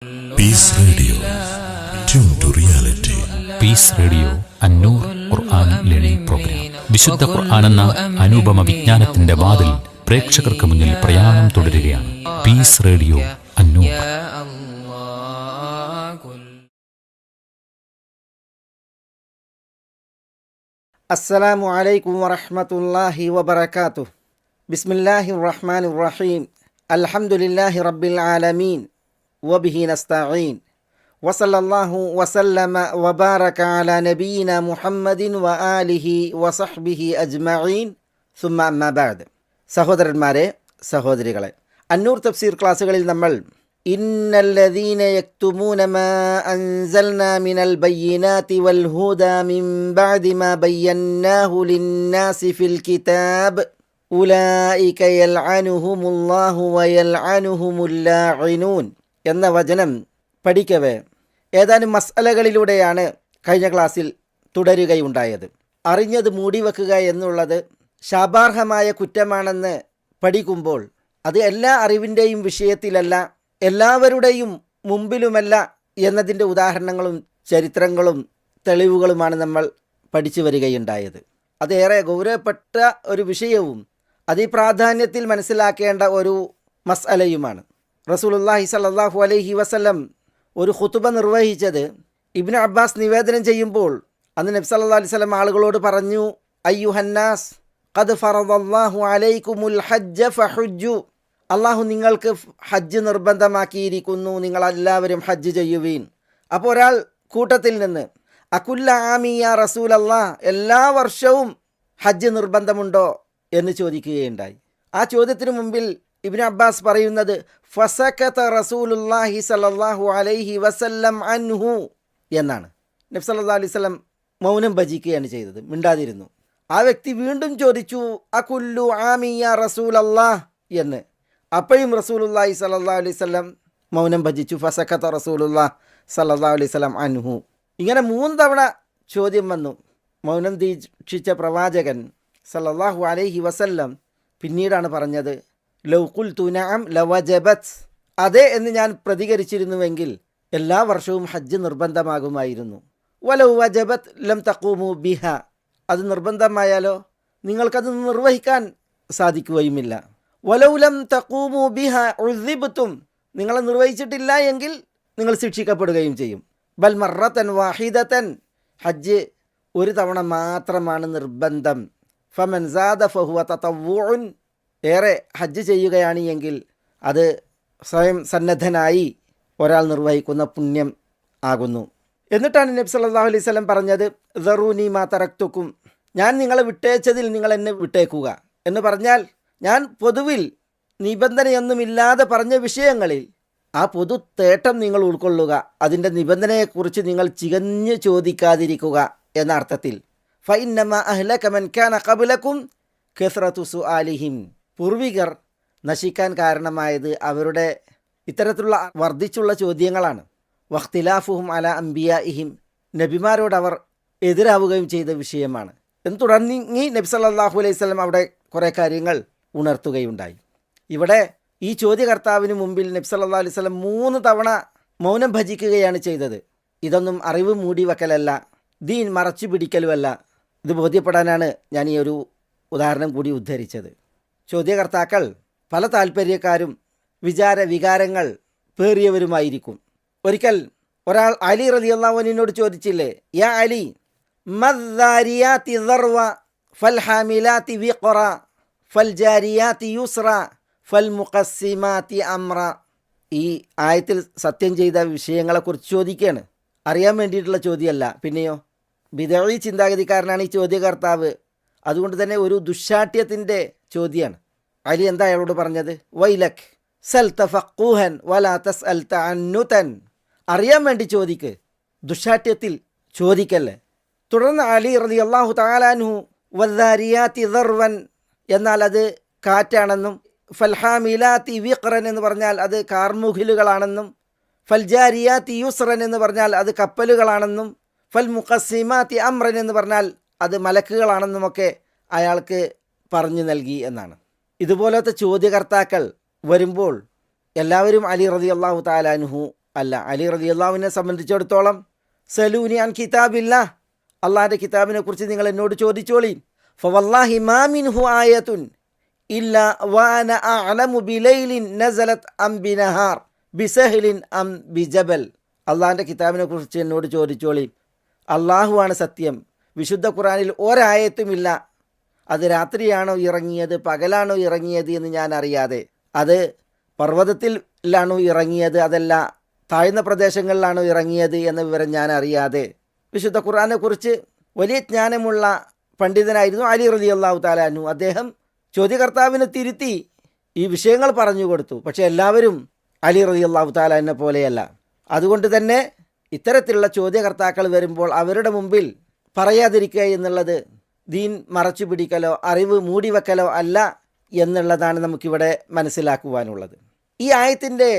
Piece radio, tune to reality. Peace radio അന്നൂർ ഖുർആൻ learning program. വിശുദ്ധ ഖുർആൻ എന്ന അനുപമ വിജ്ഞാനത്തിന്റെ വാതിൽ പ്രേക്ഷകർക്ക് മുന്നിൽ പ്രയാണം തുടരുകയാണ്. പീസ് റേഡിയോ അന്നൂർ. അസ്സലാമു അലൈക്കും വറഹ്മത്തുള്ളാഹി വബറകാതുഹു. ബിസ്മില്ലാഹിർ റഹ്മാനിർ റഹീം. അൽഹംദുലില്ലാഹി റബ്ബിൽ ആലമീൻ വബിഹി നസ്തഈൻ. വസല്ലല്ലാഹു വസല്ലമ വബാറക അലാ നബിയിന മുഹമ്മദിൻ വആലിഹി വസഹ്ബിഹി അജ്മഈൻ. സുമ്മ അമ്മാ ബഅദ്. സഹോദരന്മാരെ, സഹോദരികളെ, അന്നൂർ തഫ്സീർ ക്ലാസ്സുകളിൽ നമ്മൾ ഇന്നല്ലദീന യക്തുമൂന മാ അൻസൽനാ മിനൽ ബയ്യിനാതി വൽ ഹുദാ മിൻ ബഅദി മാ ബയ്യന്നാഹു ലിന്നാസി ഫിൽ കിതാബ് ഉലൈക യൽഅനുഹുമുല്ലാഹു വയൽഅനുഹുമുൽ ലാഇനൂൻ എന്ന വചനം പഠിക്കവേ ഏതാനും മസ്അലകളിലൂടെയാണ് കഴിഞ്ഞ ക്ലാസ്സിൽ തുടരുകയുണ്ടായത്. അറിഞ്ഞത് മൂടിവെക്കുക എന്നുള്ളത് ശാപാർഹമായ കുറ്റമാണെന്ന് പഠിക്കുമ്പോൾ അത് എല്ലാ അറിവിൻ്റെയും വിഷയത്തിലല്ല, എല്ലാവരുടെയും മുമ്പിലുമല്ല എന്നതിൻ്റെ ഉദാഹരണങ്ങളും ചരിത്രങ്ങളും തെളിവുകളുമാണ് നമ്മൾ പഠിച്ചു വരികയുണ്ടായത്. അതേറെ ഗൗരവപ്പെട്ട ഒരു വിഷയവും അതിപ്രാധാന്യത്തിൽ മനസ്സിലാക്കേണ്ട ഒരു മസ്അലയുമാണ്. റസൂലുള്ളാഹി സ്വല്ലല്ലാഹു അലൈഹി വസല്ലം ഒരു ഖുതുബ നിർവഹിച്ചത് ഇബ്നു അബ്ബാസ് നിവേദനം ചെയ്യുമ്പോൾ അന്ന് നബി സല്ലല്ലാഹു അലൈഹി വസല്ലം ആളുകളോട് പറഞ്ഞു, അയ്യുഹന്നാസ് ഖദ് ഫറദല്ലാഹു അലൈക്കുമുൽ ഹജ്ജ ഫഹുജ്ജു. അള്ളാഹു നിങ്ങൾക്ക് ഹജ്ജ് നിർബന്ധമാക്കിയിരിക്കുന്നു, നിങ്ങളെല്ലാവരും ഹജ്ജ് ചെയ്യുവീൻ. അപ്പോൾ ഒരാൾ കൂട്ടത്തിൽ നിന്ന് അകുല്ല ആമി യാ റസൂലല്ലാഹ്, എല്ലാ വർഷവും ഹജ്ജ് നിർബന്ധമുണ്ടോ എന്ന് ചോദിക്കുകയുണ്ടായി. ആ ചോദ്യത്തിന് മുമ്പിൽ ഇബ്നു അബ്ബാസ് പറയുന്നത് ഫസകത റസൂലുള്ളാഹി സ്വല്ലല്ലാഹു അലൈഹി വസല്ലം അൻഹു എന്നാണ്. നബി സല്ലല്ലാഹു അലൈഹി വസല്ലം മൗനം ഭജിക്കുകയാണ് ചെയ്തത്, മിണ്ടാതിരുന്നു. ആ വ്യക്തി വീണ്ടും ചോദിച്ചു അകുല്ലു ആമി യാ റസൂലല്ലാഹ് എന്ന്. അപ്പോഴും റസൂലുള്ളാഹി സ്വല്ലല്ലാഹു അലൈഹി വസല്ലം മൗനം ഭജിച്ചു. ഫസകത റസൂലുള്ളാഹി സ്വല്ലല്ലാഹു അലൈഹി വസല്ലം അൻഹു. ഇങ്ങനെ 3 തവണ ചോദ്യം വന്നു. മൗനം ദീക്ഷിച്ച പ്രവാചകൻ സല്ലല്ലാഹു അലൈഹി വസല്ലം പിന്നീടാണ് പറഞ്ഞത് ലൗ ഖുൽതു നഅം ലവജബത്, അതെ എന്ന് ഞാൻ പ്രതികരിച്ചിരുന്നുവെങ്കിൽ എല്ലാ വർഷവും ഹജ്ജ് നിർബന്ധമാകുമായിരുന്നു. വലൗ വജബത് ലം തഖൂമു ബിഹ, അത് നിർബന്ധമായാലോ നിങ്ങൾക്കത് നിർവഹിക്കാൻ സാധിക്കുകയുമില്ല. വലൗ ലം തഖൂമു ബിഹ ഉസിബ്തും, നിങ്ങളെ നിർവഹിച്ചിട്ടില്ല എങ്കിൽ നിങ്ങൾ ശിക്ഷിക്കപ്പെടുകയും ചെയ്യും. ബൽ മറത്തൻ വാഹിദത്തൻ, ഹജ്ജ് ഒരു തവണ മാത്രമാണ് നിർബന്ധം. ഫമൻ സാദ ഫഹുവ തതവ്വുഉൻ, ഏറെ ഹജ്ജ് ചെയ്യുകയാണ് എങ്കിൽ അത് സ്വയം സന്നദ്ധനായി ഒരാൾ നിർവഹിക്കുന്ന പുണ്യം ആകുന്നു. എന്നിട്ടാണ് നബി സല്ലല്ലാഹു അലൈഹി വസല്ലം പറഞ്ഞത് ദറൂനി മാ തറക്തുക്കും, ഞാൻ നിങ്ങളെ വിട്ടേച്ചതിൽ നിങ്ങൾ എന്നെ വിട്ടേക്കുക എന്ന് പറഞ്ഞാൽ ഞാൻ പൊതുവിൽ നിബന്ധനയൊന്നുമില്ലാതെ പറഞ്ഞ വിഷയങ്ങളിൽ ആ പൊതു തേട്ടം നിങ്ങൾ ഉൾക്കൊള്ളുക, അതിൻ്റെ നിബന്ധനയെക്കുറിച്ച് നിങ്ങൾ ചികഞ്ഞ് ചോദിക്കാതിരിക്കുക എന്ന അർത്ഥത്തിൽ. ഫഇന്നമാ അഹ്ലക മൻ കാന ഖബ്ലകും കസ്റതു സുആലിഹിം, പൂർവികർ നശിക്കാൻ കാരണമായത് അവരുടെ ഇത്തരത്തിലുള്ള വർദ്ധിച്ചുള്ള ചോദ്യങ്ങളാണ്. വഖ്തിലാഫുഹും അലാ അംബിയാഇഹിം, നബിമാരോട് അവർ എതിരാവുകയും ചെയ്ത വിഷയമാണ് എന്ന് തുടങ്ങി നബി സല്ലല്ലാഹു അലൈഹി വസല്ലം അവിടെ കുറേ കാര്യങ്ങൾ ഉണർത്തുകയുണ്ടായി. ഇവിടെ ഈ ചോദ്യകർത്താവിന് മുമ്പിൽ നബി സല്ലല്ലാഹു അലൈഹി വസല്ലം 3 തവണ മൗനം ഭജിക്കുകയാണ് ചെയ്തത്. ഇതൊന്നും അറിവ് മൂടിവെക്കലല്ല, ദീൻ മറച്ചു പിടിക്കലുമല്ല. ഇത് ബോധ്യപ്പെടാനാണ് ഞാൻ ഈ ഒരു ഉദാഹരണം കൂടി ഉദ്ധരിച്ചത്. ചോദ്യകർത്താക്കൾ പല താല്പര്യക്കാരും വികാരങ്ങൾ പേറിയവരുമായിരിക്കും. ഒരിക്കൽ ഒരാൾ അലി റളിയല്ലാഹു അൻഹുവിനോട് ചോദിച്ചില്ലേ, യാ അലി മദ്ദാരിയാതി ദർവ ഫൽഹാമിലാതി വിഖറ ഫൽജാരിയാതി യുസ്ര ഫൽമുഖസ്സിമാതി അംറ. ഈ ആയത്തിൽ സത്യം ചെയ്ത വിഷയങ്ങളെക്കുറിച്ച് ചോദിക്കുകയാണ്. അറിയാൻ വേണ്ടിയിട്ടുള്ള ചോദ്യമല്ല. പിന്നെയോ ബിദഈ ചിന്താഗതിക്കാരനാണ് ഈ ചോദ്യകർത്താവ്. അതുകൊണ്ട് തന്നെ ഒരു ദുശ്ശാഠ്യത്തിൻ്റെ ചോദ്യമാണ്. അലി എന്താ അയാളോട് പറഞ്ഞത്? വൈലക് സൽ തഫഖൂഹൻ വലാ തസ്അൽ തഅന്നുതൻ, അറിയാൻ വേണ്ടി ചോദിക്ക്, ദുശ്ശാഠ്യത്തിൽ ചോദിക്കല്ലേ. തുടർന്ന് അലി റളിയല്ലാഹു തആല അൻഹു വദ്ദാരിയാതി ദർവൻ എന്നാൽ അത് കാറ്റാണെന്നും ഫൽഹാമിലാതി വിഖ്റൻ എന്ന് പറഞ്ഞാൽ അത് കാർമുകിലുകളാണെന്നും ഫൽജാരിയാതി യുസ്റൻ എന്ന് പറഞ്ഞാൽ അത് കപ്പലുകളാണെന്നും ഫൽമുഖസ്സിമാതി അംറൻ എന്ന് പറഞ്ഞാൽ അത് മലക്കുകളാണെന്നുമൊക്കെ അയാൾക്ക് പറഞ്ഞു നൽകി എന്നാണ്. ഇതുപോലത്തെ ചോദ്യകർത്താക്കൾ വരുമ്പോൾ എല്ലാവരും അലി റളിയല്ലാഹു തആല അൻഹു അല്ല. അലി റളിയല്ലാഹുവിനെ സംബന്ധിച്ചിടത്തോളം സലൂനി അൻ കിതാബില്ല, അള്ളാഹിൻ്റെ കിതാബിനെ കുറിച്ച് നിങ്ങൾ എന്നോട് ചോദിച്ചോളി. ഫവല്ലാഹി മാ മിൻഹു ആയത്തുൻ ഇല്ലാ വഅന അഅലമു ബിലൈലിൻ നസലത് അം ബിനഹാർ ബിസഹ്ലിൻ അം ബിജബൽ. അള്ളാഹിൻ്റെ കിതാബിനെ കുറിച്ച് എന്നോട് ചോദിച്ചോളി. അള്ളാഹുവാണ് സത്യം. വിശുദ്ധ ഖുർആനിൽ ഒരായത്തുമില്ല അത് രാത്രിയാണോ ഇറങ്ങിയത് പകലാണോ ഇറങ്ങിയത് എന്ന് ഞാൻ അറിയാതെ, അത് പർവ്വതത്തിലാണോ ഇറങ്ങിയത് അതല്ല താഴ്ന്ന പ്രദേശങ്ങളിലാണോ ഇറങ്ങിയത് എന്ന വിവരം ഞാൻ അറിയാതെ. വിശുദ്ധ ഖുർആനെ കുറിച്ച് വലിയ ജ്ഞാനമുള്ള പണ്ഡിതനായിരുന്നു അലി റളിയല്ലാഹു തആല അൻഹു. അദ്ദേഹം ചോദ്യകർത്താവിനെ തിരുത്തി ഈ വിഷയങ്ങൾ പറഞ്ഞു കൊടുത്തു. പക്ഷേ എല്ലാവരും അലി റളിയല്ലാഹു തആല അൻഹു പോലെയല്ല. അതുകൊണ്ട് തന്നെ ഇത്തരത്തിലുള്ള ചോദ്യകർത്താക്കൾ വരുമ്പോൾ അവരുടെ മുമ്പിൽ പറയാതിരിക്കുക എന്നുള്ളത് ദീൻ മറച്ചു പിടിക്കലോ അറിവ് മൂടിവെക്കലോ അല്ല എന്നുള്ളതാണ് നമുക്കിവിടെ മനസ്സിലാക്കുവാനുള്ളത്. ഈ ആയത്തിൻ്റെ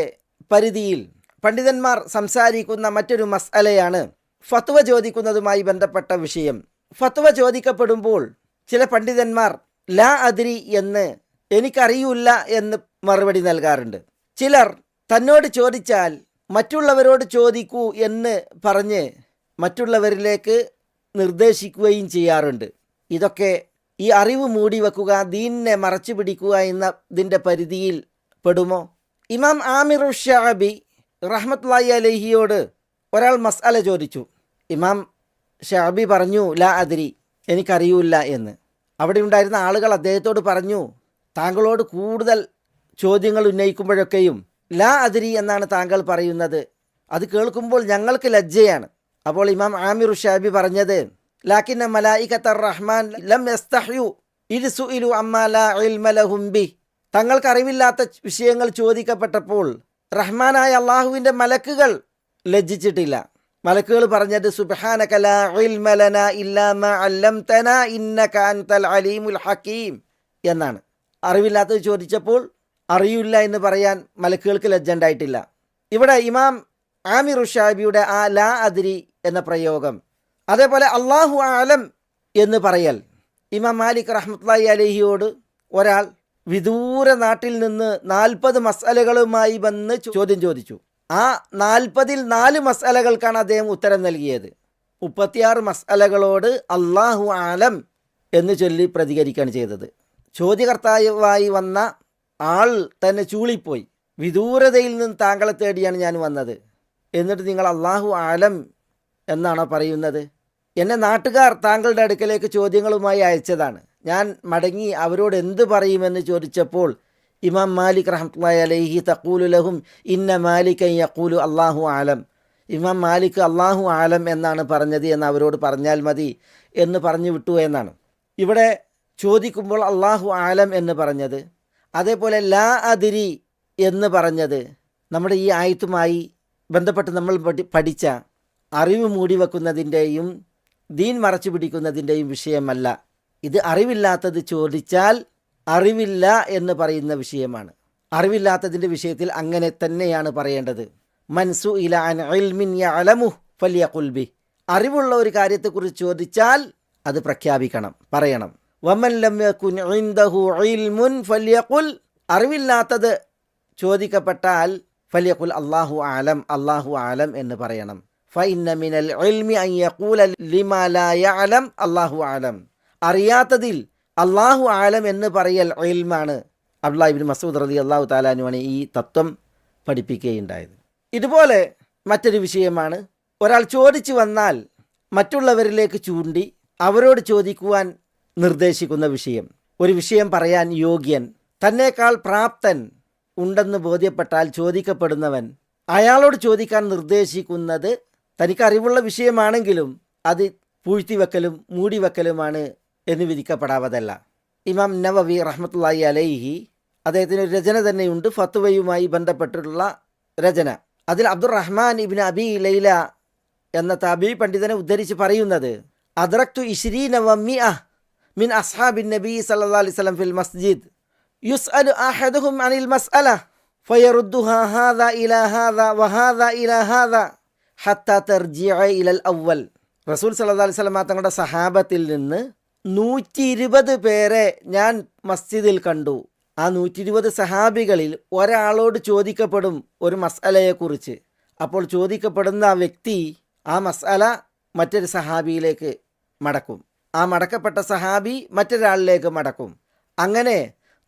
പരിധിയിൽ പണ്ഡിതന്മാർ സംസാരിക്കുന്ന മറ്റൊരു മസ്അലയാണ് ഫത്വ ചോദിക്കുന്നതുമായി ബന്ധപ്പെട്ട വിഷയം. ഫത്വ ചോദിക്കപ്പെടുമ്പോൾ ചില പണ്ഡിതന്മാർ ലാ അദ്രി എന്ന് എനിക്കറിയില്ല എന്ന് മറുപടി നൽകാറുണ്ട്. ചിലർ തന്നോട് ചോദിച്ചാൽ മറ്റുള്ളവരോട് ചോദിക്കൂ എന്ന് പറഞ്ഞ് മറ്റുള്ളവരിലേക്ക് നിർദ്ദേശിക്കുകയും ചെയ്യാറുണ്ട്. ഇതൊക്കെ ഈ അറിവ് മൂടിവെക്കുക, ദീനിനെ മറച്ചു പിടിക്കുക എന്നതിൻ്റെ പരിധിയിൽ പെടുമോ? ഇമാം ആമിർ ഷഅബി റഹ്മത്തുള്ളാഹി അലൈഹിയോട് ഒരാൾ മസ്അല ചോദിച്ചു. ഇമാം ഷഅബി പറഞ്ഞു ലാ അദ്രി, എനിക്കറിയില്ല എന്ന്. അവിടെ ഉണ്ടായിരുന്ന ആളുകൾ അദ്ദേഹത്തോട് പറഞ്ഞു, താങ്കളോട് കൂടുതൽ ചോദ്യങ്ങൾ ഉന്നയിക്കുമ്പോഴൊക്കെയും ലാ അദ്രി എന്നാണ് താങ്കൾ പറയുന്നത്, അത് കേൾക്കുമ്പോൾ ഞങ്ങൾക്ക് ലജ്ജയാണ്. അപ്പോൾ ഇമാം ആമിർ ഷഅബി പറഞ്ഞത് ലാകിന്ന മലായികത്തർ റഹ്മാൻ ലം യസ്തഹ്യു ഇദ് സുഇലു അമ്മാ ലാ ഇൽമ ലഹും ബി. തങ്ങൾക്ക് അറിവില്ലാത്ത വിഷയങ്ങൾ ചോദിക്കപ്പെട്ടപ്പോൾ റഹ്മാനായ അള്ളാഹുവിൻ്റെ മലക്കുകൾ ലജ്ജിച്ചിട്ടില്ല. മലക്കുകൾ പറഞ്ഞത് സുബ്ഹാനക ലാ ഇൽമ ലനാ ഇല്ലാ മാ അല്ലംതനാ ഇന്നക അൻതൽ അലീമുൽ ഹകീം എന്നാണ്. അറിവില്ലാത്തത് ചോദിച്ചപ്പോൾ അറിയില്ല എന്ന് പറയാൻ മലക്കുകൾക്ക് ലജ്ജ ഉണ്ടായിട്ടില്ല. ഇവിടെ ഇമാം ആമിർ ഷഅബിയുടെ ആ ലാ അദ്രി എന്ന പ്രയോഗം, അതേപോലെ അള്ളാഹു ആലം എന്ന് പറയൽ. ഇമാം മാലിക് റഹ്മത്തുള്ളാഹി അലൈഹിയോട് ഒരാൾ വിദൂര നാട്ടിൽ നിന്ന് 40 മസ്അലകളുമായി വന്ന് ചോദ്യം ചോദിച്ചു. ആ 40-ൽ 4 മസ്അലകൾക്കാണ് അദ്ദേഹം ഉത്തരം നൽകിയത്. 36 മസ്അലകളോട് അള്ളാഹു ആലം എന്ന് ചൊല്ലി പ്രതികരിക്കുകയാണ് ചെയ്തത്. ചോദ്യകർത്താവായി വന്ന ആൾ തന്നെ ചൂളിപ്പോയി. വിദൂരതയിൽ നിന്ന് താങ്കളെ തേടിയാണ് ഞാൻ വന്നത്, എന്നിട്ട് നിങ്ങൾ അള്ളാഹു ആലം എന്നാണോ പറയുന്നത്? എന്നെ നാട്ടുകാർ താങ്കളുടെ അടുക്കലേക്ക് ചോദ്യങ്ങളുമായി അയച്ചതാണ്. ഞാൻ മടങ്ങി അവരോട് എന്ത് പറയുമെന്ന് ചോദിച്ചപ്പോൾ ഇമാം മാലിക് റഹ്മത്തുള്ളാഹി അലൈഹി തഖൂലു ലഹും ഇന്ന മാലികൻ യഖൂലു അല്ലാഹു ആലം. ഇമാം മാലിക് അല്ലാഹു ആലം എന്നാണ് പറഞ്ഞത് എന്ന് അവരോട് പറഞ്ഞാൽ മതി എന്ന് പറഞ്ഞു വിട്ടു എന്നാണ്. ഇവിടെ ചോദിക്കുമ്പോൾ അല്ലാഹു ആലം എന്ന് പറഞ്ഞത്, അതേപോലെ ലാ അദ്രി എന്ന് പറഞ്ഞത് നമ്മുടെ ഈ ആയത്തുമായി ബന്ധപ്പെട്ട് നമ്മൾ പഠിച്ച അറിവ് മൂടിവെക്കുന്നതിൻ്റെയും ദീൻ മറച്ചു പിടിക്കുന്നതിൻ്റെയും വിഷയമല്ല. ഇത് അറിവില്ലാത്തത് ചോദിച്ചാൽ അറിവില്ല എന്ന് പറയുന്ന വിഷയമാണ്. അറിവില്ലാത്തതിൻ്റെ വിഷയത്തിൽ അങ്ങനെ തന്നെയാണ് പറയേണ്ടത്. മൻസു ഇല അൻ ഇൽമിൻ യഅലമുഹു ഫല്യഖുൽ ബി. അറിവുള്ള ഒരു കാര്യത്തെക്കുറിച്ച് ചോദിച്ചാൽ അത് പ്രഖ്യാപിക്കണം, പറയണം. വമൻ ലം യകുൻ ഇൻദഹു ഇൽമുൻ ഫല്യഖുൽ. അറിവില്ലാത്തത് ചോദിക്കപ്പെട്ടാൽ ഫല്യഖുൽ അല്ലാഹു ആലം, അല്ലാഹു ആലം എന്ന് പറയണം. ഫഇന്ന മിനൽ ഇൽമി അൻ യഖൂല ലിമാ ലാ യഅലം അല്ലാഹു ആലം. അറിയാത്തതിൽ അല്ലാഹു ആലം എന്ന് പറയൽ ഇൽമാണ്. അബ്ദുല്ലാഹി ഇബ്നു മസ്ഊദ് റളിയല്ലാഹു തആല അൻഹുവാണ് ഈ തത്വം പഠിപ്പിക്കുകയുണ്ടായത്. ഇതുപോലെ മറ്റൊരു വിഷയമാണ്, ഒരാൾ ചോദിച്ചു വന്നാൽ മറ്റുള്ളവരിലേക്ക് ചൂണ്ടി അവരോട് ചോദിക്കുവാൻ നിർദ്ദേശിക്കുന്ന വിഷയം. ഒരു വിഷയം പറയാൻ യോഗ്യൻ, തന്നേക്കാൾ പ്രാപ്തൻ ഉണ്ടെന്ന് ബോധ്യപ്പെട്ടാൽ ചോദിക്കപ്പെടുന്നവൻ അയാളോട് ചോദിക്കാൻ നിർദ്ദേശിക്കുന്നത് തനിക്കറിവുള്ള വിഷയമാണെങ്കിലും അത് പൂഴ്ത്തിവെക്കലും മൂടിവെക്കലുമാണ് എന്ന് വിധിക്കപ്പെടാവതല്ല. ഇമാം നവവി റഹ്മത്തുള്ളാഹി അലൈഹി അദ്ദേഹത്തിന് ഒരു രചന തന്നെയുണ്ട്, ഫത്വയുമായി ബന്ധപ്പെട്ടിട്ടുള്ള രചന. അതിൽ അബ്ദുറഹ്മാൻ ഇബ്നു അബി ലൈല എന്ന താബി പണ്ഡിതനെ ഉദ്ധരിച്ച് പറയുന്നത്, അദ്റക്തു 20 വ100 മിൻ അസ്ഹാബിൻ നബി സല്ലല്ലാഹു അലൈഹി വസല്ലം ഫിൽ മസ്ജിദ് യുസ്അലു അഹദുഹും അനിൽ മസ്അല ഫയറുദ്ദുഹാ ഹാദാ ഇലാ ഹാദാ വഹാദാ ഇലാ ഹാദാ ഹത്താ തർജിഅ ഇലൽ അവ്വൽ. റസൂൽ സല്ലല്ലാഹു അലൈഹി വസല്ലം തങ്ങളുടെ സഹാബത്തിൽ നിന്ന് 120 പേരെ ഞാൻ മസ്ജിദിൽ കണ്ടു. ആ 120 സഹാബികളിൽ ഒരാളോട് ചോദിക്കപ്പെടും ഒരു മസ്അലയെക്കുറിച്ച്. അപ്പോൾ ചോദിക്കപ്പെടുന്ന വ്യക്തി ആ മസ്അല മറ്റൊരു സഹാബിയിലേക്ക് മടക്കും. ആ മടക്കപ്പെട്ട സഹാബി മറ്റൊരാളിലേക്ക് മടക്കും. അങ്ങനെ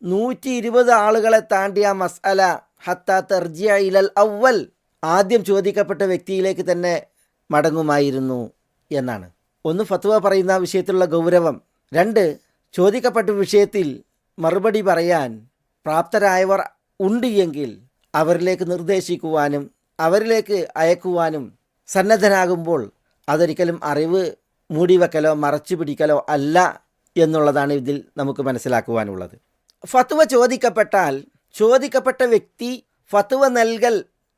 120 ആളുകളെ താണ്ടി ആ മസ്അല ഹത്താ തർജിഅ ഇലൽ അവ്വൽ, ആദ്യം ചോദിക്കപ്പെട്ട വ്യക്തിയിലേക്ക് തന്നെ മടങ്ങുമായിരുന്നു എന്നാണ്. ഒന്ന്, ഫത്വ പറയുന്ന വിഷയത്തിലുള്ള ഗൗരവം. 2, ചോദിക്കപ്പെട്ട വിഷയത്തിൽ മറുപടി പറയാൻ പ്രാപ്തരായവർ ഉണ്ട് എങ്കിൽ അവരിലേക്ക് നിർദ്ദേശിക്കുവാനും അവരിലേക്ക് അയക്കുവാനും സന്നദ്ധനാകുമ്പോൾ അതൊരിക്കലും അറിവ് മൂടിവെക്കലോ മറച്ചു പിടിക്കലോ അല്ല എന്നുള്ളതാണ് ഇതിൽ നമുക്ക് മനസ്സിലാക്കുവാനുള്ളത്. ഫത്വ ചോദിക്കപ്പെട്ടാൽ ചോദിക്കപ്പെട്ട വ്യക്തി ഫത്വ നൽകൽ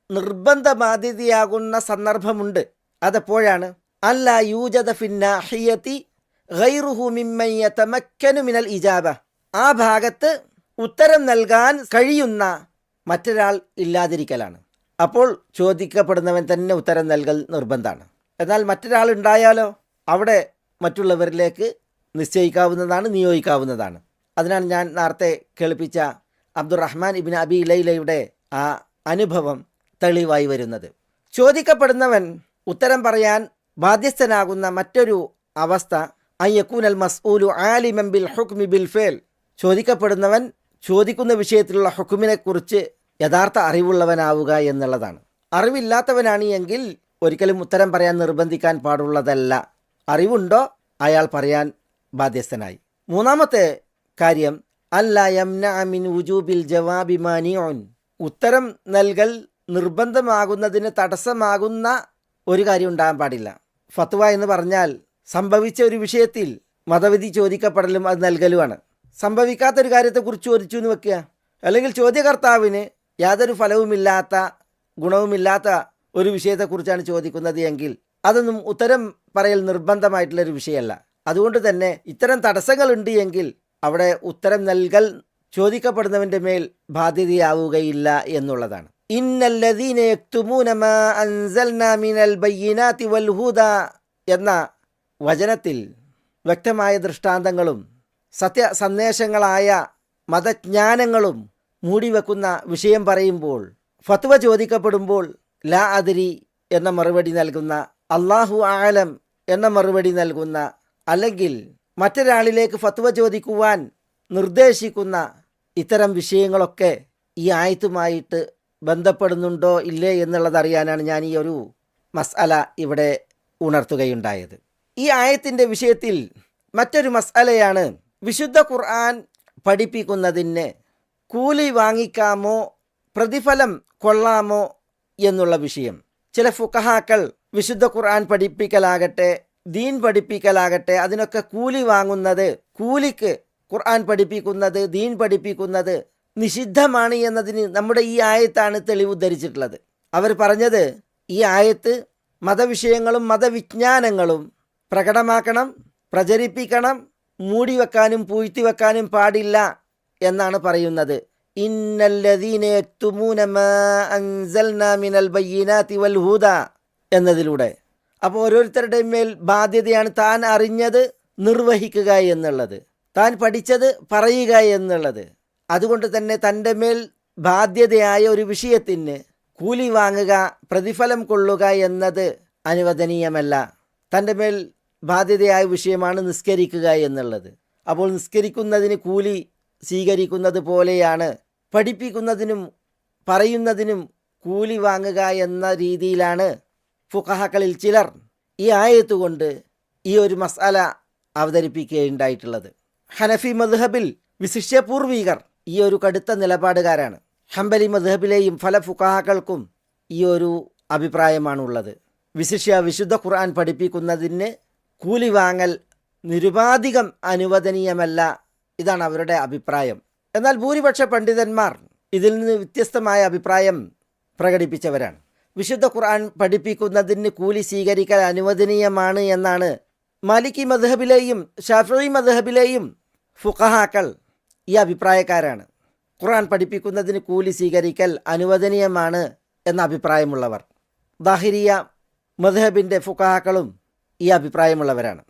നിർബന്ധ ബാധ്യതയാകുന്ന സന്ദർഭമുണ്ട്. അതെപ്പോഴാണ്? അല്ല യൂജദ ഫിന്നാഹിയതി ഗൈറുഹു മിമ്മൻ യതമക്കനു മിനൽ ഇജാബ, ആ ഭാഗത്ത് ഉത്തരം നൽകാൻ കഴിയുന്ന മറ്റൊരാൾ ഇല്ലാതിരിക്കലാണ്. അപ്പോൾ ചോദിക്കപ്പെടുന്നവൻ തന്നെ ഉത്തരം നൽകൽ നിർബന്ധമാണ്. എന്നാൽ മറ്റൊരാൾ ഉണ്ടായാലോ അവിടെ മറ്റുള്ളവരിലേക്ക് നിശ്ചയിക്കാവുന്നതാണ്, നിയോഗിക്കാവുന്നതാണ്. അതിനാണ് ഞാൻ നേരത്തെ കേൾപ്പിച്ച അബ്ദുറഹ്മാൻ ഇബ്നു അബി ലൈലയുടെ ആ അനുഭവം തെളിവായി വരുന്നത്. ചോദിക്കപ്പെടുന്നവൻ ഉത്തരം പറയാൻ ബാധ്യസ്ഥനാകുന്ന മറ്റൊരു അവസ്ഥ അയ്യക്കൂനൽ മസ്ഊലു ആലിമൻ ബിൽ ഹുക്മി ബിൽ ഫേൽ, ചോദിക്കപ്പെടുന്നവൻ ചോദിക്കുന്ന വിഷയത്തിലുള്ള ഹുക്കുമിനെക്കുറിച്ച് യഥാർത്ഥ അറിവുള്ളവനാവുക എന്നുള്ളതാണ്. അറിവില്ലാത്തവനാണ് എങ്കിൽ ഒരിക്കലും ഉത്തരം പറയാൻ നിർബന്ധിക്കാൻ പാടുള്ളതല്ല. അറിവുണ്ടോ അയാൾ പറയാൻ ബാധ്യസ്ഥനായി. 3-ാമത്തെ കാര്യം അല്ല യംനഅ മിൻ വുജൂബിൽ ജവാബി മാനിഉൻ, ഉത്തരം നൽകൽ നിർബന്ധമാകുന്നതിന് തടസ്സമാകുന്ന ഒരു കാര്യം ഉണ്ടാകാൻ പാടില്ല. ഫത്വ എന്ന് പറഞ്ഞാൽ സംഭവിച്ച ഒരു വിഷയത്തിൽ മതവിധി ചോദിക്കപ്പെടലും അത് നൽകലുമാണ്. സംഭവിക്കാത്തൊരു കാര്യത്തെക്കുറിച്ച് ചോദിച്ചു എന്ന് വെക്കുക, അല്ലെങ്കിൽ ചോദ്യകർത്താവിന് യാതൊരു ഫലവുമില്ലാത്ത ഗുണവുമില്ലാത്ത ഒരു വിഷയത്തെക്കുറിച്ചാണ് ചോദിക്കുന്നത് എങ്കിൽ അതൊന്നും ഉത്തരം പറയൽ നിർബന്ധമായിട്ടുള്ളൊരു വിഷയമല്ല. അതുകൊണ്ട് തന്നെ ഇത്തരം തടസ്സങ്ങളുണ്ട് എങ്കിൽ അവിടെ ഉത്തരം നൽകൽ ചോദിക്കപ്പെടുന്നവൻ്റെ മേൽ ബാധ്യതയാവുകയില്ല എന്നുള്ളതാണ്. ഇന്നല്ലദീന യക്തുമൂന മാ അൻസൽനാ മിനൽ ബയ്യിനാതി വൽ ഹുദാ എന്ന വചനത്തിൽ വ്യക്തമായ ദൃഷ്ടാന്തങ്ങളും സത്യസന്ദേശങ്ങളായ മതജ്ഞാനങ്ങളും മൂടിവെക്കുന്ന വിഷയം പറയുമ്പോൾ, ഫത്വ ചോദിക്കപ്പെടുമ്പോൾ ലാ അദ്രി എന്ന മറുപടി നൽകുന്ന, അല്ലാഹു ആലം എന്ന മറുപടി നൽകുന്ന, അല്ലെങ്കിൽ മറ്റൊരാളിലേക്ക് ഫത്വ ചോദിക്കുവാൻ നിർദ്ദേശിക്കുന്ന ഇത്തരം വിഷയങ്ങളൊക്കെ ഈ ആയത്തുമായിട്ട് ബന്ധപ്പെടുന്നുണ്ടോ ഇല്ലേ എന്നുള്ളതറിയാനാണ് ഞാൻ ഈ ഒരു മസ്അല ഇവിടെ ഉണർത്തുകയുണ്ടായത്. ഈ ആയത്തിൻ്റെ വിഷയത്തിൽ മറ്റൊരു മസ്അലയാണ് വിശുദ്ധ ഖുർആൻ പഠിപ്പിക്കുന്നതിന് കൂലി വാങ്ങിക്കാമോ പ്രതിഫലം കൊള്ളാമോ എന്നുള്ള വിഷയം. ചില ഫുഖഹാക്കൾ വിശുദ്ധ ഖുർആൻ പഠിപ്പിക്കലാകട്ടെ ദീൻ പഠിപ്പിക്കലാകട്ടെ അതിനൊക്കെ കൂലി വാങ്ങുന്നത്, കൂലിക്ക് ഖുർആൻ പഠിപ്പിക്കുന്നത് ദീൻ പഠിപ്പിക്കുന്നത് നിഷിദ്ധമാണ് എന്നതിന് നമ്മുടെ ഈ ആയത്താണ് തെളിവ് ഉദ്ധരിച്ചിട്ടുള്ളത്. അവർ പറഞ്ഞത് ഈ ആയത്ത് മതവിഷയങ്ങളും മതവിജ്ഞാനങ്ങളും പ്രകടമാക്കണം, പ്രചരിപ്പിക്കണം, മൂടിവെക്കാനും പൂഴ്ത്തിവെക്കാനും പാടില്ല എന്നാണ് പറയുന്നത്. ഇന്നല്ലദീന യക്തുമൂന മാ അൻസൽനാ മിനൽ ബയ്യിനാതി വൽ ഹുദാ എന്നതിലൂടെ. അപ്പോൾ ഓരോരുത്തരുടെയും മേൽ ബാധ്യതയാണ് താൻ അറിഞ്ഞത് നിർവഹിക്കുക എന്നുള്ളത്, താൻ പഠിച്ചത് പറയുക എന്നുള്ളത്. അതുകൊണ്ട് തന്നെ തൻ്റെ മേൽ ബാധ്യതയായ ഒരു വിഷയത്തിന് കൂലി വാങ്ങുക, പ്രതിഫലം കൊള്ളുക എന്നത് അനുവദനീയമല്ല. തൻ്റെ മേൽ ബാധ്യതയായ വിഷയമാണ് നിസ്കരിക്കുക എന്നുള്ളത്. അപ്പോൾ നിസ്കരിക്കുന്നതിന് കൂലി സ്വീകരിക്കുന്നത് പോലെയാണ് പഠിപ്പിക്കുന്നതിനും പറയുന്നതിനും കൂലി വാങ്ങുക എന്ന രീതിയിലാണ് ഫുഖഹാക്കളിൽ ചിലർ ഈ ആയത്ത് കൊണ്ട് ഈ ഒരു മസ്അല അവതരിപ്പിക്കുകയുണ്ടായിട്ടുള്ളത്. ഹനഫി മദ്ഹബിൽ വിശിഷ്യ പൂർവികർ ഈ ഒരു കടുത്ത നിലപാടുകാരാണ്. ഹംബലി മദ്ഹബിലെയും പല ഫുഖഹാക്കൾക്കും ഈ ഒരു അഭിപ്രായമാണുള്ളത്. വിശിഷ്യ വിശുദ്ധ ഖുർആൻ പഠിപ്പിക്കുന്നതിന് കൂലി വാങ്ങൽ നിരുപാധികം അനുവദനീയമല്ല, ഇതാണ് അവരുടെ അഭിപ്രായം. എന്നാൽ ഭൂരിപക്ഷ പണ്ഡിതന്മാർ ഇതിൽ നിന്ന് വ്യത്യസ്തമായ അഭിപ്രായം പ്രകടിപ്പിച്ചവരാണ്. വിശുദ്ധ ഖുർആൻ പഠിപ്പിക്കുന്നതിന് കൂലി സ്വീകരിക്കൽ അനുവദനീയമാണ് എന്നാണ് മാലിക്കി മദ്ഹബിലെയും ഷാഫിഈ മദ്ഹബിലെയും ഫുഖഹാക്കൾ ഈ അഭിപ്രായക്കാരാണ്. ഖുർആൻ പഠിപ്പിക്കുന്നതിന് കൂലി സ്വീകരിക്കൽ അനുവദനീയമാണ് എന്ന അഭിപ്രായമുള്ളവർ. ദാഹിരിയ മദ്ഹബിൻ്റെ ഫുഖഹാക്കളും ഈ അഭിപ്രായമുള്ളവരാണ്.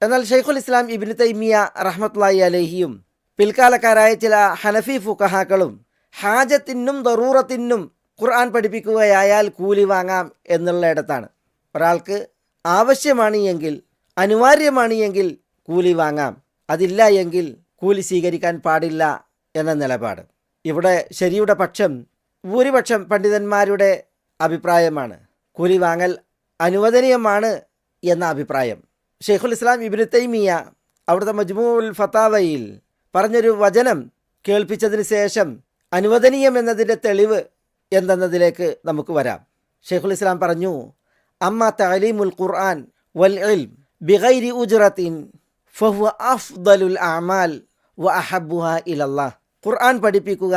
എന്നാൽ ഷെയ്ഖുൽ ഇസ്ലാം ഇബ്നു തൈമിയ റഹ്മത്തുള്ളാഹി അലൈഹിയും പിൽക്കാലക്കാരായ ചില ഹനഫി ഫുഖഹാക്കളും ഹാജത്തിനും ദറൂറത്തിനും ഖുർആൻ പഠിപ്പിക്കുകയായാൽ കൂലി വാങ്ങാം എന്നുള്ളയിടത്താണ്. ഒരാൾക്ക് ആവശ്യമാണ് എങ്കിൽ, അനിവാര്യമാണ് എങ്കിൽ കൂലി വാങ്ങാം, അതില്ല എങ്കിൽ കൂലി സ്വീകരിക്കാൻ പാടില്ല എന്ന നിലപാട്. ഇവിടെ ശരിയുടെ പക്ഷം ഭൂരിപക്ഷം പണ്ഡിതന്മാരുടെ അഭിപ്രായമാണ്. കൂലി വാങ്ങൽ അനുവദനീയമാണ് എന്ന അഭിപ്രായം. ഷെയ്ഖുൽ ഇസ്ലാം ഇബ്നു തൈമിയ അവിടുത്തെ മജ്മൂഉൽ ഫതാവയിൽ പറഞ്ഞൊരു വചനം കേൾപ്പിച്ചതിന് ശേഷം അനുവദനീയം എന്നതിൻ്റെ തെളിവ് എന്തെന്നതിലേക്ക് നമുക്ക് വരാം. ഷെയ്ഖുൽ ഇസ്ലാം പറഞ്ഞു, അമ്മ തഅലീമുൽ ഖുർആൻ വൽ ഇൽം ബിഗൈരി ഉജ്റത്തിൻ ഫഹുവ അഫ്ദലുൽ അഅമാൽ വ അഹബ്ബുഹാ ഇലല്ലാഹ്. ഖുർആൻ പഠിപ്പിക്കുക,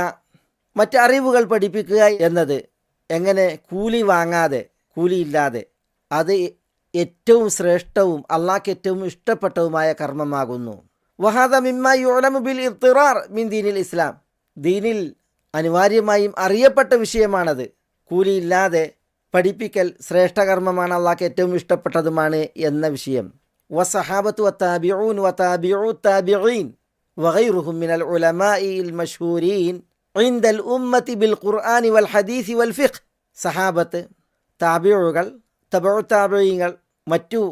മറ്റ് അറിവുകൾ പഠിപ്പിക്കുക എന്നത് എങ്ങനെ കൂലി വാങ്ങാതെ, കൂലിയില്ലാതെ, അത് ഏറ്റവും ശ്രേഷ്ഠവും അള്ളാഹ്ക്ക് ഏറ്റവും ഇഷ്ടപ്പെട്ടതുമായ കർമ്മമാകുന്നു. വഹാദ മിമ്മ യുഅലമു ബിൽ ഇദ്തിറാർ മിൻ ദീനിൽ ഇസ്ലാം. ദീനിൽ അനിവാര്യമായും അറിയപ്പെട്ട വിഷയമാണത്. കൂലിയില്ലാതെ പഠിപ്പിക്കൽ ശ്രേഷ്ഠകർമ്മമാണ്, അള്ളാഹ്ക്ക് ഏറ്റവും ഇഷ്ടപ്പെട്ടതുമാണ് എന്ന വിഷയം. വസഹാബത്തു വത്താബിഊൻ വതാബിഉ താബിഈൻ വഗൈറുഹും മിനൽ ഉലമാഇൽ മശ്ഹൂരീൻ ഇൻദൽ ഉമ്മത്തി ബിൽ ഖുർആനി വൽ ഹദീസ് വൽ ഫിഖ്. സഹാബത്ത്, താബിഉകൾ, തബഉ താബിഈങ്ങൾ, മറ്റു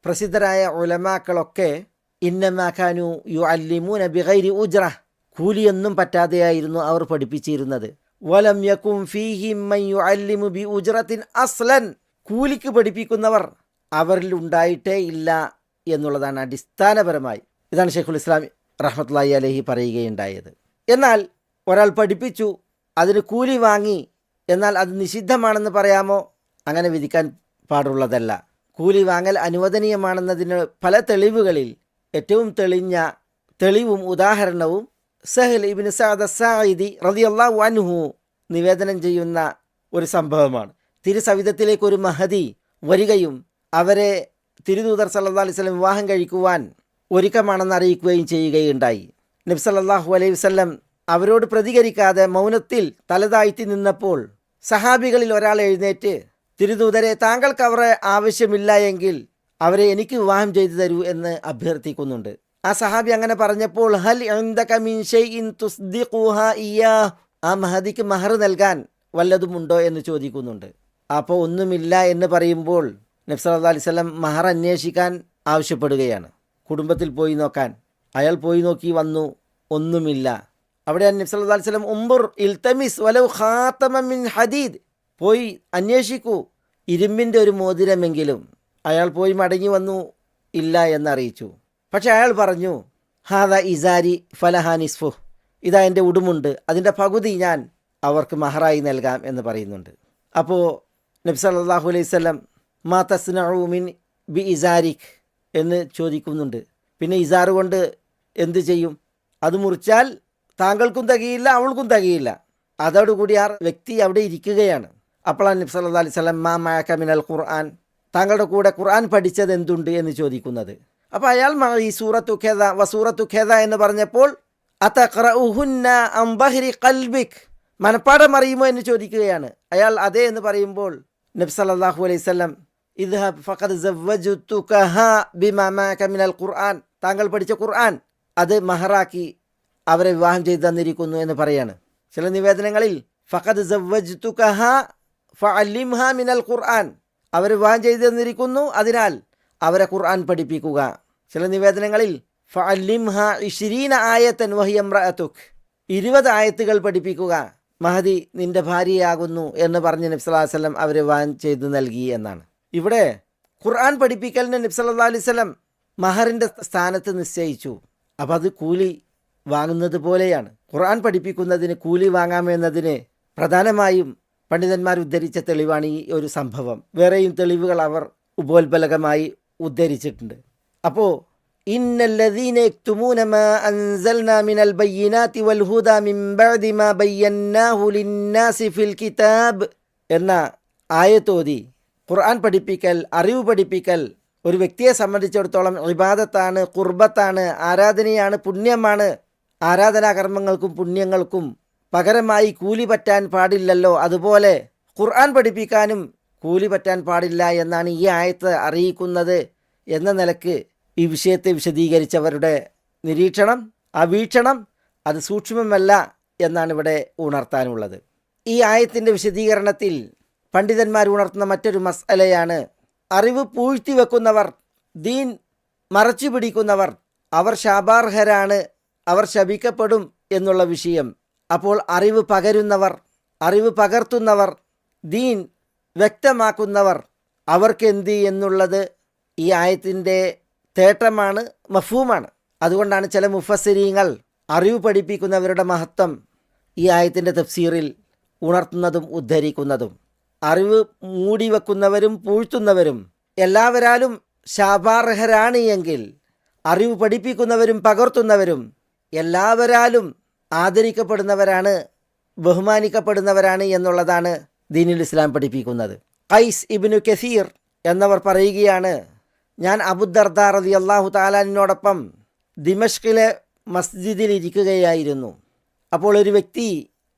പ്രസിദ്ധരായ ഉലമാക്കളൊക്കെ ഇന്നമാ കാനു യുഅല്ലിമൂന ബിഗൈരി ഉജ്റ, കൂലിയൊന്നും പറ്റാതെയായിരുന്നു അവർ പഠിപ്പിച്ചിരുന്നത്. വലം യകും ഫീഹിം മൻ യുഅല്ലിമു ബി ഉജ്റത്തിൻ അസ്ലൻ, കൂലിക്ക് പഠിപ്പിക്കുന്നവർ അവരിൽ ഉണ്ടായിട്ടേ ഇല്ല എന്നുള്ളതാണ് അടിസ്ഥാനപരമായി. ഇതാണ് ഷെയ്ഖുൽ ഇസ്ലാം റഹ്മത്തുള്ളാഹി അലൈഹി പറയുകയുണ്ടായത്. എന്നാൽ ഒരാൾ പഠിപ്പിച്ചു, അതിന് കൂലി വാങ്ങി, എന്നാൽ അത് നിഷിദ്ധമാണെന്ന് പറയാമോ? അങ്ങനെ വിധിക്കാൻ പാടുള്ളതല്ല. കൂലി വാങ്ങൽ അനുവദനീയമാണെന്നതിന് പല തെളിവുകളിൽ ഏറ്റവും തെളിഞ്ഞ തെളിവും ഉദാഹരണവും സഹൽ ഇബ്നു സഅദ് അസ്സാഇദി റളിയല്ലാഹു അൻഹു നിവേദനം ചെയ്യുന്ന ഒരു സംഭവമാണ്. തിരുസവിധത്തിലേക്ക് ഒരു മഹദി വരികയും അവരെ തിരുദൂതർ സല്ലല്ലാഹു അലൈഹി വസല്ലം വിവാഹം കഴിക്കുവാൻ ഒരുക്കമാണെന്ന് അറിയിക്കുകയും ചെയ്യുകയുണ്ടായി. നബി സല്ലല്ലാഹു അലൈഹി വസല്ലം അവരോട് പ്രതികരിക്കാതെ മൗനത്തിൽ തലതാഴ്ത്തി നിന്നപ്പോൾ സഹാബികളിൽ ഒരാൾ എഴുന്നേറ്റ്, തിരുദൂതരെ, താങ്കൾക്ക് അവരെ ആവശ്യമില്ല എങ്കിൽ അവരെ എനിക്ക് വിവാഹം ചെയ്തു തരൂ എന്ന് അഭ്യർത്ഥിക്കുന്നുണ്ട്. ആ സഹാബി അങ്ങനെ പറഞ്ഞപ്പോൾ ഹൽ ഇൻദക മിൻ ഷൈഇൻ തുസ്ദിഖുഹാ ഇയ്യാഹ്, ആ മഹദിക്ക് മഹർ നൽകാൻ വല്ലതുമുണ്ടോ എന്ന് ചോദിക്കുന്നുണ്ട്. അപ്പോൾ ഒന്നുമില്ല എന്ന് പറയുമ്പോൾ നബി സല്ലല്ലാഹു അലൈഹി വസല്ലം മഹർ അന്വേഷിക്കാൻ ആവശ്യപ്പെടുകയാണ്, കുടുംബത്തിൽ പോയി നോക്കാൻ. അയാൾ പോയി നോക്കി വന്നു, ഒന്നുമില്ല. അവിടെ നബി സല്ലല്ലാഹു അലൈഹി വസല്ലം ഉംബുർ ഇൽതമിസ് വലൗ ഖാതമൻ മിൻ ഹദീദ്, പോയി അന്വേഷിക്കൂ, ഇരുമ്പിൻ്റെ ഒരു മോതിരമെങ്കിലും. അയാൾ പോയി മടങ്ങി വന്നു, ഇല്ല എന്നറിയിച്ചു. പക്ഷെ അയാൾ പറഞ്ഞു, ഹാദ ഇസാരി ഫലഹാ നിസ്ഫു, ഇതാ എൻ്റെ ഉടുമുണ്ട്, അതിൻ്റെ പകുതി ഞാൻ അവർക്ക് മഹറായി നൽകാം എന്ന് പറയുന്നുണ്ട്. അപ്പോൾ നബി സല്ലല്ലാഹു അലൈഹി വസല്ലം മാ തസ്നഉ മിൻ ബി ഇസാരിക് എന്ന് ചോദിക്കുന്നുണ്ട്. പിന്നെ ഇസാറ് കൊണ്ട് എന്ത് ചെയ്യും? അത് മുറിച്ചാൽ താങ്കൾക്കും തികയില്ല, അവൾക്കും തികയില്ല. അതോടുകൂടി ആ വ്യക്തി അവിടെ ഇരിക്കുകയാണ്. അപ്പോഴാണ് നബി സല്ലല്ലാഹു അലൈഹി വസല്ലം മാ മഅക മിനൽ ഖുർആൻ, താങ്കളുടെ കൂടെ ഖുർആൻ പഠിച്ചത് എന്തുണ്ട് എന്ന് ചോദിക്കുന്നത്. അപ്പോൾ അയാൾ ഈ സൂറത്തു ഖദ വ സൂറത്തു ഖദ എന്ന് പറഞ്ഞപ്പോൾ അതഖറഉഹുന്ന അൻ ബഹരി ഖൽബിക്, മനപ്പാഠം അറിയുമോ എന്ന് ചോദിക്കുകയാണ്. അയാൾ അതെ എന്ന് പറയുമ്പോൾ നബി സല്ലല്ലാഹു അലൈഹി വസല്ലം ഇദ്ഹബ് ഫഖദ് സവ്വജതുകഹാ ബിമാ മഅക മിനൽ ഖുർആൻ, താങ്കൾ പഠിച്ച ഖുർആൻ അത് മഹറാക്കി അവരെ വിവാഹം ചെയ്തു തന്നിരിക്കുന്നു എന്ന് പറയാണ്. ചില നിവേദനങ്ങളിൽ ഫഖദ് സവ്വജതുകഹാ ഫഅല്ലിംഹാ മിനൽ ഖുർആൻ, അവർ വിവാഹം ചെയ്തു തന്നിരിക്കുന്നു, അതിനാൽ അവരെ ഖുർആൻ പഠിപ്പിക്കുക. ചില നിവേദനങ്ങളിൽ ഫഅല്ലിംഹാ 20 ആയത്തൻ വഹിയ ഇംറഅതുക്, 20 ആയത്തുകൾ പഠിപ്പിക്കുക, മഹദി നിന്റെ ഭാര്യയാകുന്നു എന്ന് പറഞ്ഞ് നബി സല്ലല്ലാഹു അലൈഹി വസല്ലം അവരെ വിവാഹം ചെയ്തു നൽകി എന്നാണ്. ഇവിടെ ഖുർആൻ പഠിപ്പിക്കലിന് നബി സല്ലല്ലാഹു അലൈഹി വസല്ലം മഹറിൻ്റെ സ്ഥാനത്ത് നിശ്ചയിച്ചു. അപ്പം അത് കൂലി വാങ്ങുന്നത് പോലെയാണ്. ഖുർആൻ പഠിപ്പിക്കുന്നതിന് കൂലി വാങ്ങാമെന്നതിന് പ്രധാനമായും പണ്ഡിതന്മാർ ഉദ്ധരിച്ച തെളിവാണ് ഈ ഒരു സംഭവം. വേറെയും തെളിവുകൾ അവർ ഉപോത്ബലകമായി ഉദ്ധരിച്ചിട്ടുണ്ട്. അപ്പോൾ ഇന്നല്ലദീന യക്തുമൂന മാ അൻസൽനാ മിനൽ ബയ്യിനാതി വൽ ഹുദാ മിൻ ബഅദി മാ ബയ്യന്നാഹു ലിന്നാസി ഫിൽ കിതാബ് എന്ന ആയത്തോതി ഖുർആൻ പഠിപ്പിക്കൽ, അറിവ് പഠിപ്പിക്കൽ ഒരു വ്യക്തിയെ സംബന്ധിച്ചിടത്തോളം ഇബാദത്താണ്, ഖുർബത്താണ്, ആരാധനയാണ്, പുണ്യമാണ്. ആരാധനാകർമ്മങ്ങൾക്കും പുണ്യങ്ങൾക്കും പകരമായി കൂലി പറ്റാൻ പാടില്ലല്ലോ, അതുപോലെ ഖുർആൻ പഠിപ്പിക്കാനും കൂലി പറ്റാൻ പാടില്ല എന്നാണ് ഈ ആയത്ത് അറിയിക്കുന്നത് എന്ന നിലക്ക് ഈ വിഷയത്തെ വിശദീകരിച്ചവരുടെ നിരീക്ഷണം, ആ വീക്ഷണം അത് സൂക്ഷ്മമല്ല എന്നാണ് ഇവിടെ ഉണർത്താനുള്ളത്. ഈ ആയത്തിൻ്റെ വിശദീകരണത്തിൽ പണ്ഡിതന്മാർ ഉണർത്തുന്ന മറ്റൊരു മസ്അലയാണ് അറിവ് പൂഴ്ത്തി വെക്കുന്നവർ, ദീൻ മറച്ചു പിടിക്കുന്നവർ, അവർ ശാപാർഹരാണ്, അവർ ശപിക്കപ്പെടും എന്നുള്ള വിഷയം. അപ്പോൾ അറിവ് പകരുന്നവർ, അറിവ് പകർത്തുന്നവർ, ദീൻ വ്യക്തമാക്കുന്നവർ അവർക്കെന്ത് എന്നുള്ളത് ഈ ആയത്തിൻ്റെ തേട്ടമാണ്, മഫ്ഹൂമാണ്. അതുകൊണ്ടാണ് ചില മുഫസ്സിരീങ്ങൾ അറിവ് പഠിപ്പിക്കുന്നവരുടെ മഹത്വം ഈ ആയത്തിൻ്റെ തഫ്സീറിൽ ഉണർത്തുന്നതും ഉദ്ധരിക്കുന്നതും. അറിവ് മൂടിവെക്കുന്നവരും പൂഴ്ത്തുന്നവരും എല്ലാവരാലും ശാപാർഹരാണ് എങ്കിൽ അറിവ് പഠിപ്പിക്കുന്നവരും പകർത്തുന്നവരും എല്ലാവരാലും ആദരിക്കപ്പെടുന്നവരാണ്, ബഹുമാനിക്കപ്പെടുന്നവരാണ് എന്നുള്ളതാണ് ദീനുൽ ഇസ്ലാം പഠിപ്പിക്കുന്നത്. ഖൈസ് ഇബ്നു കസീർ എന്നവർ പറയുകയാണ്, ഞാൻ അബൂദർദാ റളിയല്ലാഹു തആലാനോടൊപ്പം ദിമഷ്കിലെ മസ്ജിദിൽ ഇരിക്കുകയായിരുന്നു. അപ്പോൾ ഒരു വ്യക്തി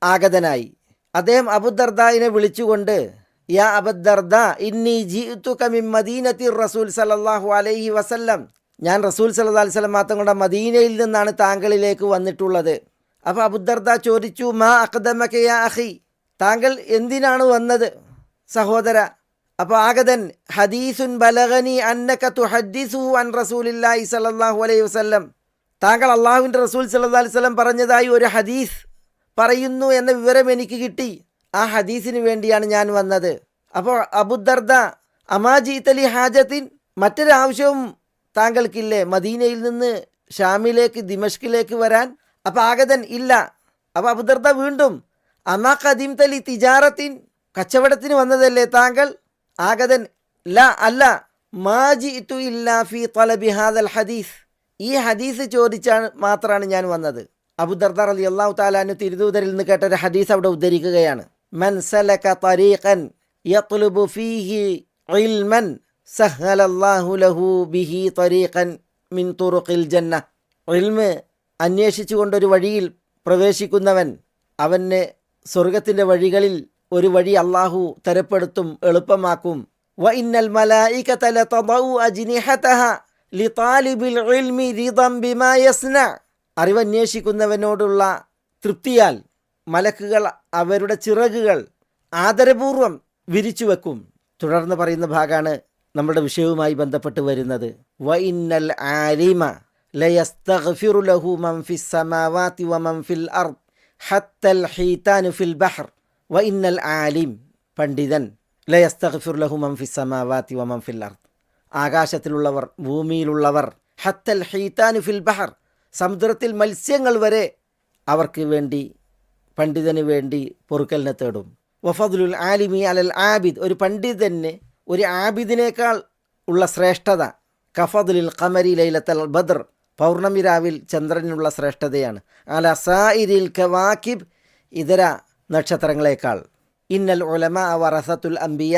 ആഗതനായി. അദ്ദേഹം അബൂദർദായിനെ വിളിച്ചുകൊണ്ട്, യാ അബൂദർദാ ഇന്നി ജീഅ്തുക മിൻ മദീനത്തി റസൂൽ സല്ലല്ലാഹു അലൈഹി വസല്ലം, ഞാൻ റസൂൽ സല്ലല്ലാഹു അലൈഹി വസല്ലം തങ്ങളുടെ മദീനയിൽ നിന്നാണ് താങ്കളിലേക്ക് വന്നിട്ടുള്ളത്. അപ്പോൾ അബൂദർദാ ചോദിച്ചു, മാ അഖ്ദമക യാ അഖി, താങ്കൾ എന്തിനാണ് വന്നത് സഹോദര? അപ്പോൾ ആഗതൻ, ഹദീസുൻ ബലഗനി അന്നക തുഹദ്ദിസുഹു അൻ റസൂലില്ലാഹി സല്ലല്ലാഹു അലൈഹി വസല്ലം, താങ്കൾ അള്ളാഹുവിൻ്റെ റസൂൽ സല്ലല്ലാഹു അലൈഹി വസല്ലം പറഞ്ഞതായി ഒരു ഹദീസ് പറയുന്നു എന്ന വിവരം എനിക്ക് കിട്ടി. ആ ഹദീസിന് വേണ്ടിയാണ് ഞാൻ വന്നത്. അപ്പോൾ അബൂദർദാ, അമാ ജീതലി ഹാജത്തിൻ, മറ്റൊരാവശ്യവും താങ്കൾക്കില്ലേ മദീനയിൽ നിന്ന് ഷാമിലേക്ക് ദിമഷ്കിലേക്ക് വരാൻ? അപ്പോൾ ആഗതൻ, ഇല്ല. അപ്പോൾ അബൂദർദാ വീണ്ടും, അമാ ഖദിംതലി തിജാറത്തിൻ, കച്ചവടത്തിന് വന്നതല്ലേ താങ്കൾ? ആഗതൻ, ല, അല്ല, മാ ജിഇതു ഇല്ലാ ഫീ തലബി ഹാദൽ ഹദീസ്, ഈ ഹദീസ് ചോദിച്ചാണ് മാത്രമാണ് ഞാൻ വന്നത്. അബൂദർദാ റളിയല്ലാഹു തആല അൻഹു തിരുദൂതരിൽ നിന്ന് കേട്ട ഒരു ഹദീസ് അവിടെ ഉദ്ധരിക്കുകയാണ്. മൻ സലക തരീഖൻ യത്ലുബു ഫീഹി ഇൽമൻ സഹലല്ലാഹു ലഹു ബിഹി തരീഖൻ മിൻ തുറുഖിൽ ജന്ന, ഇൽമ് അന്വേഷിച്ചുകൊണ്ടൊരു വഴിയിൽ പ്രവേശിക്കുന്നവൻ, അവന് സ്വർഗത്തിൻ്റെ വഴികളിൽ ഒരു വഴി അള്ളാഹു തരപ്പെടുത്തും, എളുപ്പമാക്കും. വ ഇന്നൽ മലായികത ലതദഉ അജ്നിഹതഹ ലിതാലിബിൽ ഇൽമി റിദൻ ബിമാ യസ്ന, അറിവന്വേഷിക്കുന്നവനോടുള്ള തൃപ്തിയാൽ മലക്കുകൾ അവരുടെ ചിറകുകൾ ആദരപൂർവം വിരിച്ചു വെക്കും. തുടർന്ന് പറയുന്ന ഭാഗമാണ് നമ്മുടെ വിഷയവുമായി ബന്ധപ്പെട്ട് വരുന്നത്. വ ഇന്നൽ ആലിമ ലയസ്തഗ്ഫിറു ലഹു മൻ ഫിസ് സമാവാതി വ മൻ ഫിൽ അർദ് ഹത്തൽ ഹീതാനു ഫിൽ ബഹർ. വ ഇന്നൽ ആലിം, പണ്ഡിതൻ, ലയസ്തഗ്ഫിറു ലഹു മൻ ഫിസ് സമാവാതി വ മൻ ഫിൽ അർദ്, ആകാശത്തിലുള്ളവർ ഭൂമിയിലുള്ളവർ, ഹത്തൽ ഹീതാനു ഫിൽ ബഹർ, സമുദ്രത്തിൽ മത്സ്യങ്ങൾ വരെ അവർക്ക് വേണ്ടി, പണ്ഡിതന് വേണ്ടി പൊറുക്കലിനെ തേടും. വഫദ്ലുൽ ആലിമി അലൽ ആബിദ്, ഒരു പണ്ഡിതന് ഒരു ആബിദിനേക്കാൾ ഉള്ള ശ്രേഷ്ഠത കഫദ്ലിൽ ഖമരി ലൈലത്തൽ ബദ്ർ, പൗർണമി രാവിൽ ചന്ദ്രനുള്ള ശ്രേഷ്ഠതയാണ്. അല സായിരിൽ കവാക്കിബ്, ഇതര നക്ഷത്രങ്ങളെക്കാൾ. ഇന്നൽ ഉലമാ വറസത്തുൽ അംബിയ,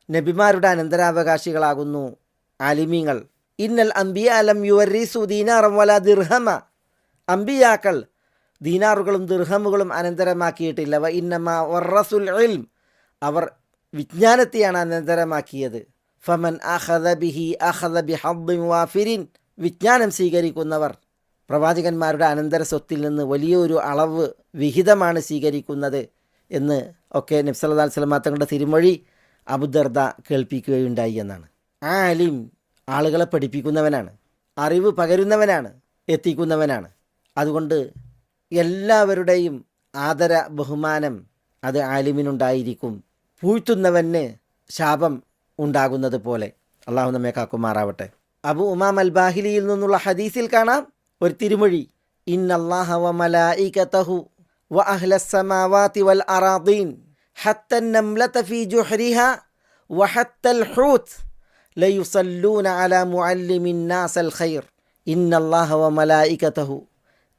നബിമാരുടെ അനന്തരാവകാശികളാകുന്നു ആലിമീങ്ങൾ. ഇന്നൽ അംബിയ ലം യുവരിസു ദീനാറം വല ദിർഹമ, അംബിയാക്കൾ ദീനാറുകളും ദിർഹമുകളും അനന്തരമാക്കിയിട്ടില്ല. വ ഇന്നമ വറസുൽ ഇൽം, അവർ വിജ്ഞാനത്തെയാണ് അനന്തരമാക്കിയത്. ഫമൻ അഖദ ബിഹി അഖദ ബിഹദ്ദിൻ വാഫിരിൻ, വിജ്ഞാനം സ്വീകരിക്കുന്നവർ പ്രവാചകന്മാരുടെ അനന്തര സ്വത്തിൽ നിന്ന് വലിയൊരു അളവ് വിഹിതമാണ് സ്വീകരിക്കുന്നത് എന്ന് ഒക്കെ നബി സല്ലല്ലാഹു അലൈഹി വസല്ലം തങ്ങളുടെ തിരുമൊഴി അബൂദർദ കേൾപ്പിക്കുകയുണ്ടായി എന്നാണ്. ആലിം ആളുകളെ പഠിപ്പിക്കുന്നവനാണ്, അറിവ് പകരുന്നവനാണ്, എത്തിക്കുന്നവനാണ്. അതുകൊണ്ട് എല്ലാവരുടെയും ആദര ബഹുമാനം അത് ആലിമിനുണ്ടായിരിക്കും. പൂഴ്ത്തുന്നവന് ശാപം ഉണ്ടാകുന്നത് പോലെ. അള്ളാഹു നമ്മെ കാക്കുമാറാവട്ടെ. അബു ഉമാം അൽ ബാഹിലിയിൽ നിന്നുള്ള ഹദീസിൽ കാണാം ഒരു തിരുമൊഴി, ഇന്നല്ലാഹ വ മലായികതഹു വ അഹ്ലസ് സമാവാതി വൽ അറാദീൻ ഹത്തൻ നംലത ഫീ ജുഹ്രിഹാ വ ഹത്തൽ ഹൂത് ലയുസല്ലൂന അലാ മുഅല്ലിമിൻ നാസൽ ഖൈർ ഇന്നല്ലാഹ വ മലായികതഹു,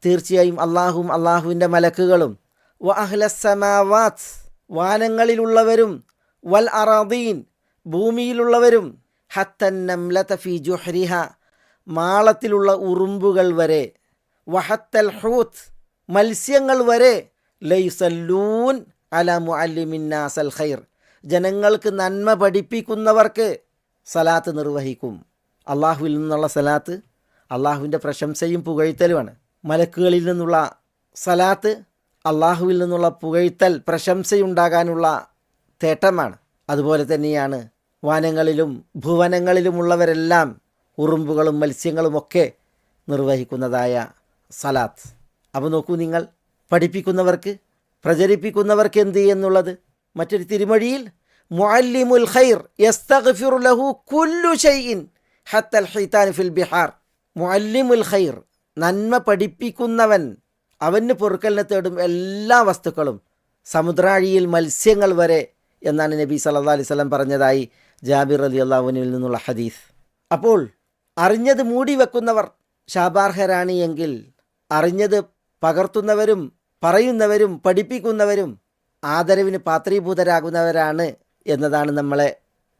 തീർച്ചയായും അള്ളാഹുവും അള്ളാഹുവിൻ്റെ മലക്കുകളും, വ അഹ്ലസ് സമാവാത്ത്, വാനങ്ങളിലുള്ളവരും, വൽ അറാദീൻ, ഭൂമിയിലുള്ളവരും, ഹത്തൻ നംലത ഫീ ജുഹ്രിഹ, മാളത്തിലുള്ള ഉറുമ്പുകൾ വരെ, വഹത്തൽ ഹൂത്ത്, മത്സ്യങ്ങൾ വരെ, ലയുസല്ലൂൻ അലാ മുഅല്ലിമിൻ നാസൽ ഖൈർ, ജനങ്ങൾക്ക് നന്മ പഠിപ്പിക്കുന്നവർക്ക് സലാത്ത് നിർവഹിക്കും. അള്ളാഹുവിൽ നിന്നുള്ള സലാത്ത് അള്ളാഹുവിൻ്റെ പ്രശംസയും പുകഴ്ത്തലുമാണ്. മലക്കുകളിൽ നിന്നുള്ള സലാത്ത് അള്ളാഹുവിൽ നിന്നുള്ള പുകഴ്ത്തൽ, പ്രശംസയുണ്ടാകാനുള്ള തേട്ടമാണ്. അതുപോലെ തന്നെയാണ് വനങ്ങളിലും ഭുവനങ്ങളിലുമുള്ളവരെല്ലാം ഉറുമ്പുകളും മത്സ്യങ്ങളുമൊക്കെ നിർവഹിക്കുന്നതായ സലാത്ത്. അപ്പോൾ നോക്കൂ നിങ്ങൾ, പഠിപ്പിക്കുന്നവർക്ക്, പ്രചരിപ്പിക്കുന്നവർക്ക് എന്ത് എന്നുള്ളത്. മറ്റൊരു തിരുമൊഴിയിൽ മുഅല്ലിമുൽ ഖൈർ യസ്തഗ്ഫിറു ലഹു കുല്ലു ഷൈഇൻ ഹത്തൽ ഹിതാൻ ഫിൽ ബിഹാർ. മുഅല്ലിമുൽ ഖൈർ, നന്മ പഠിപ്പിക്കുന്നവൻ, അവന് പൊറുക്കലിനെ തേടും എല്ലാ വസ്തുക്കളും, സമുദ്രാഴിയിൽ മത്സ്യങ്ങൾ വരെ എന്നാണ് നബി സല്ലല്ലാഹു അലൈഹി വസല്ലം പറഞ്ഞതായി ജാബിർ റളിയല്ലാഹു അൻഹുവിൽ നിന്നുള്ള ഹദീസ്. അപ്പോൾ അറിഞ്ഞത് മൂടി വെക്കുന്നവർ ശാപാർഹരാണ് എങ്കിൽ അറിഞ്ഞത് പകർത്തുന്നവരും പറയുന്നവരും പഠിപ്പിക്കുന്നവരും ആദരവിന് പാത്രീഭൂതരാകുന്നവരാണ് എന്നതാണ് നമ്മളെ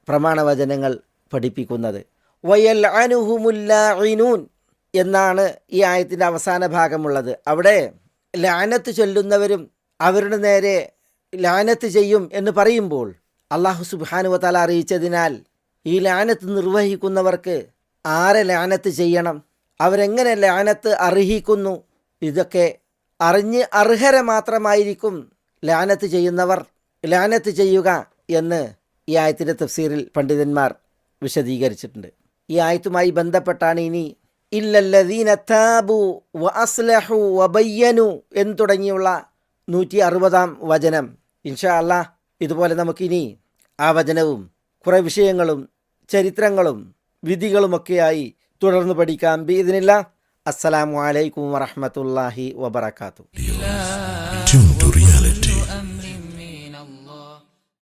പ്രമാണവചനങ്ങൾ പഠിപ്പിക്കുന്നത്. വയൽഅനുഹുമുൽ ലാഇനൂൻ എന്നാണ് ഈ ആയത്തിൻ്റെ അവസാന ഭാഗമുള്ളത്. അവിടെ ലാനത്ത് ചൊല്ലുന്നവരും അവരുടെ നേരെ ലാനത്ത് ചെയ്യും എന്ന് പറയുമ്പോൾ അല്ലാഹു സുബ്ഹാനഹു വ തആല അറിയിച്ചതിനാൽ ഈ ലാനത്ത് നിർവഹിക്കുന്നവർക്ക് ആരെ ലാനത്ത് ചെയ്യണം, അവരെങ്ങനെ ലാനത്ത് അർഹിക്കുന്നു, ഇതൊക്കെ അറിഞ്ഞ് അർഹരെ മാത്രമായിരിക്കും ലാനത്ത് ചെയ്യുന്നവർ ലാനത്ത് ചെയ്യുക എന്ന് ഈ ആയത്തിൻ്റെ തഫ്സീറിൽ പണ്ഡിതന്മാർ വിശദീകരിച്ചിട്ടുണ്ട്. ഈ ആയത്തുമായി ബന്ധപ്പെട്ടാണ് ഇനി ഇല്ലല്ലദീന താബു വ അസ്ലഹു വ ബയ്യനു എന്ന് തുടങ്ങിയുള്ള 160-ാം വചനം. ഇൻഷാ അല്ലാഹ് ഇതുപോലെ നമുക്കിനി ആ വചനവും കുറേ വിഷയങ്ങളും ചരിത്രങ്ങളും വിധികളുമൊക്കെയായി തുടർന്ന് പഠിക്കാം. ബിഇദ്നില്ലാഹ്. അസ്സലാമു അലൈക്കും വറഹ്മത്തുള്ളാഹി വബറകാതുഹു.